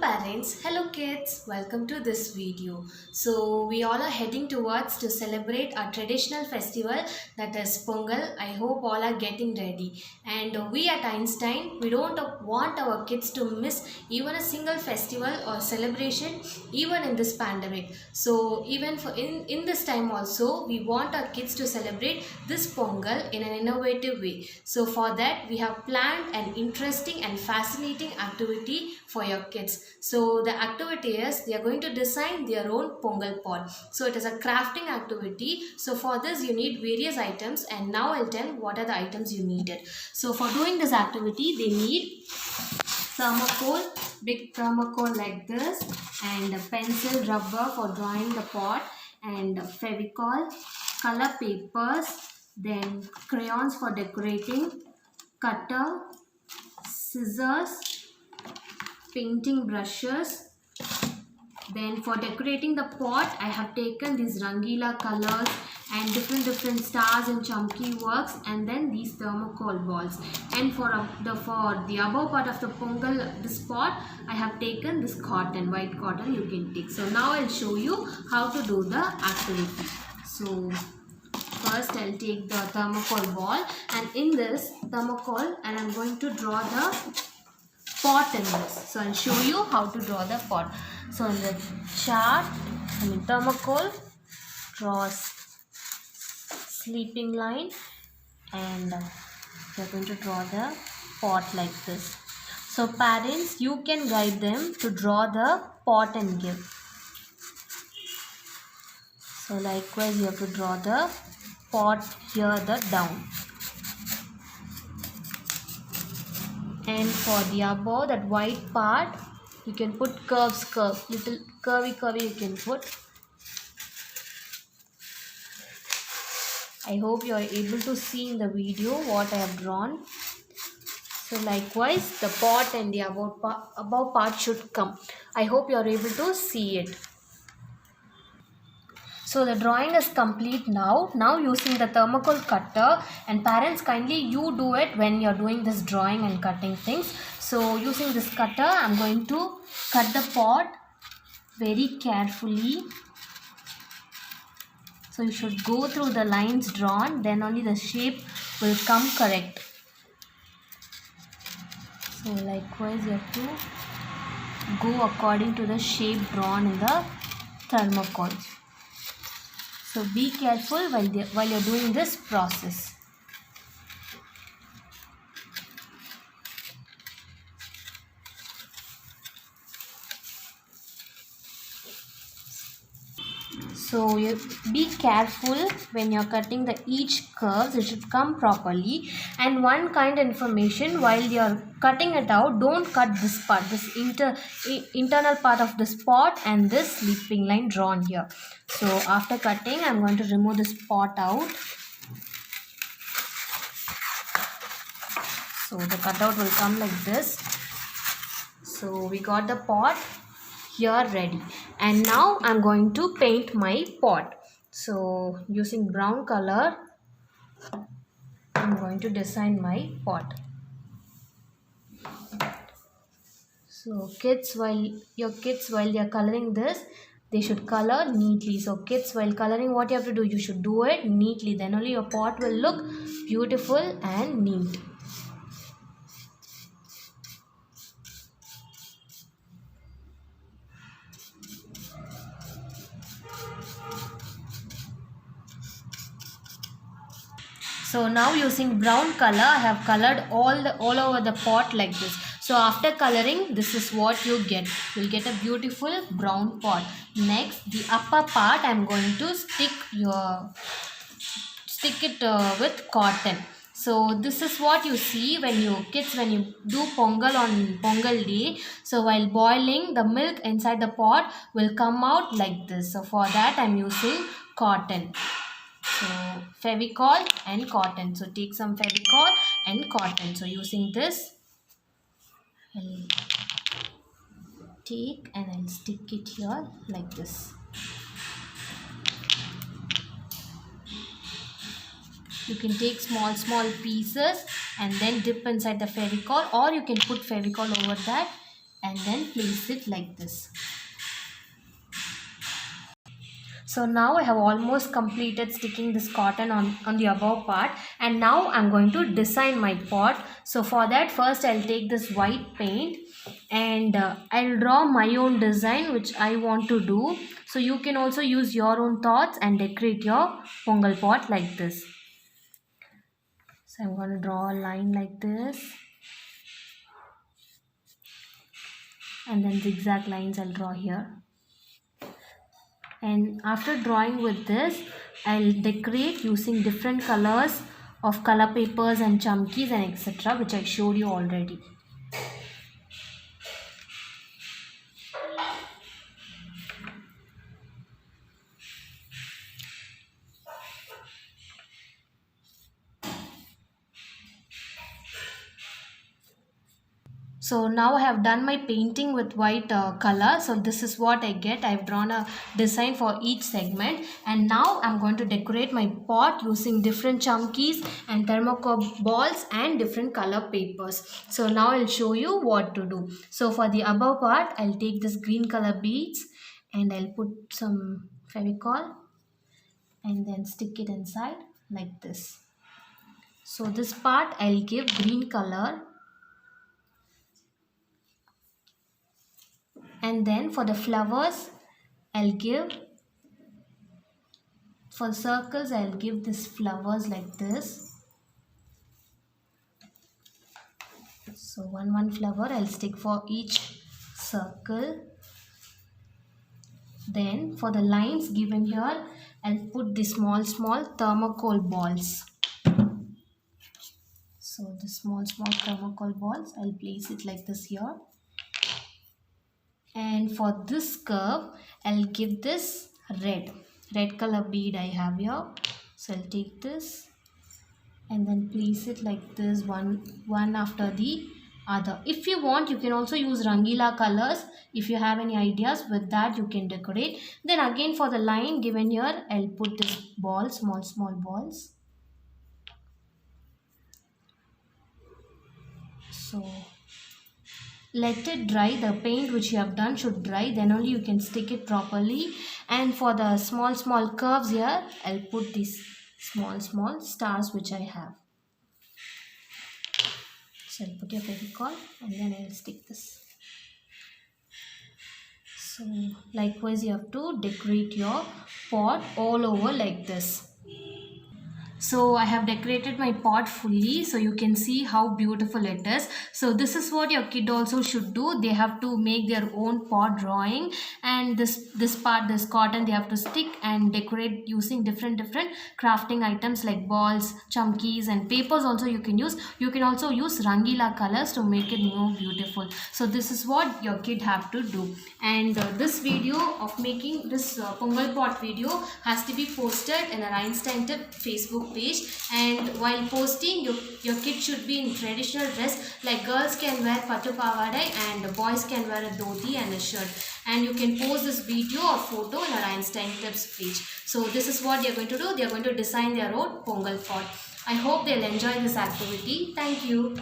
parents, hello kids, welcome to this video. So we all are heading towards to celebrate our traditional festival, that is Pongal. I hope all are getting ready. And we at Einstein, we don't want our kids to miss even a single festival or celebration even in this pandemic. So even for in this time also, we want our kids to celebrate this Pongal in an innovative way. So for that, we have planned an interesting and fascinating activity for your kids. So the activity is they are going to design their own Pongal pot. So it is a crafting activity. So for this you need various items, and now I'll tell what are the items you needed. So for doing this activity they need thermocol, big thermocol like this, and a pencil rubber for drawing the pot, and fevicol, color papers, then crayons for decorating, cutter, scissors, painting brushes. Then for decorating the pot, I have taken these Rangila colors and different stars and chunky works, and then these thermocol balls. And for the above part of the Pongal, this pot, I have taken this cotton, white cotton you can take. So now I'll show you how to do the activity. So first I'll take the thermocol ball, and in this thermocol, and I'm going to draw the pot in this. So I'll show you how to draw the pot. So in the chart, thermocol, draw sleeping line, and we're going to draw the pot like this. So parents, you can guide them to draw the pot and give. So likewise you have to draw the pot here, the down. And for the above, that white part, you can put little curvy you can put. I hope you are able to see in the video what I have drawn. So likewise, the pot and the above part should come. I hope you are able to see it. So the drawing is complete now. Now using the thermocol cutter, and parents, kindly you do it when you are doing this drawing and cutting things. So using this cutter, I am going to cut the pot very carefully. So you should go through the lines drawn, then only the shape will come correct. So likewise you have to go according to the shape drawn in the thermocol. So be careful while you're doing this process. So you be careful when you're cutting each curves. It should come properly. And one kind of information, while you're cutting it out, don't cut this part, this internal part of this pot and this sleeping line drawn here. So after cutting, I'm going to remove this pot out. So the cutout will come like this. So we got the pot here ready, and now I'm going to paint my pot. So using brown color, I'm going to design my pot. So while they are coloring this, they should color neatly. So kids, while coloring, what you have to do, you should do it neatly, then only your pot will look beautiful and neat. So now using brown color, I have colored all over the pot like this. So after coloring, this is what you get. You'll get a beautiful brown pot. Next, the upper part, I'm going to stick it with cotton. So this is what you see when you do Pongal on Pongal day. So while boiling, the milk inside the pot will come out like this. So for that, I'm using cotton. So fevicol and cotton. So take some fevicol and cotton. So using this, I'll take and I'll stick it here like this. You can take small pieces and then dip inside the fevicol, or you can put fevicol over that and then place it like this. So now I have almost completed sticking this cotton on the above part, and now I'm going to design my pot. So for that, first I'll take this white paint and I'll draw my own design which I want to do. So you can also use your own thoughts and decorate your pongal pot like this. So I'm going to draw a line like this, and then zigzag lines I'll draw here. And after drawing with this, I'll decorate using different colors of color papers and chumkis and etc., which I showed you already. So now I have done my painting with white color. So this is what I get. I've drawn a design for each segment, and now I'm going to decorate my pot using different chumkis and thermocol balls and different color papers. So now I'll show you what to do. So for the above part, I'll take this green color beads and I'll put some Fevicol and then stick it inside like this. So this part I'll give green color. And then for the flowers, I'll give, for circles, I'll give this flowers like this. So one flower I'll stick for each circle. Then for the lines given here, I'll put the small thermocol balls. So the small thermocol balls, I'll place it like this here. And for this curve, I'll give this red color bead I have here. So I'll take this and then place it like this, one after the other. If you want, you can also use Rangila colors. If you have any ideas with that, you can decorate. Then again for the line given here, I'll put this ball, small balls. So let it dry. The paint which you have done should dry, then only you can stick it properly. And for the small curves here, I'll put these small stars which I have. So I'll put your Fevicol and then I'll stick this. So likewise you have to decorate your pot all over like this. So I have decorated my pot fully, so you can see how beautiful it is. So this is what your kid also should do. They have to make their own pot drawing, and this cotton they have to stick and decorate using different crafting items like balls, chumkis and papers also you can use. You can also use Rangila colors to make it more beautiful. So this is what your kid have to do. And this video of making this Pongal pot video has to be posted in a Einstein Tip Facebook page, and while posting, your kid should be in traditional dress. Like girls can wear pattu pavadai and boys can wear a dhoti and a shirt, and you can post this video or photo in our Einstein Tips page. So this is what they are going to do. They are going to design their own Pongal pot. I hope they'll enjoy this activity. Thank you.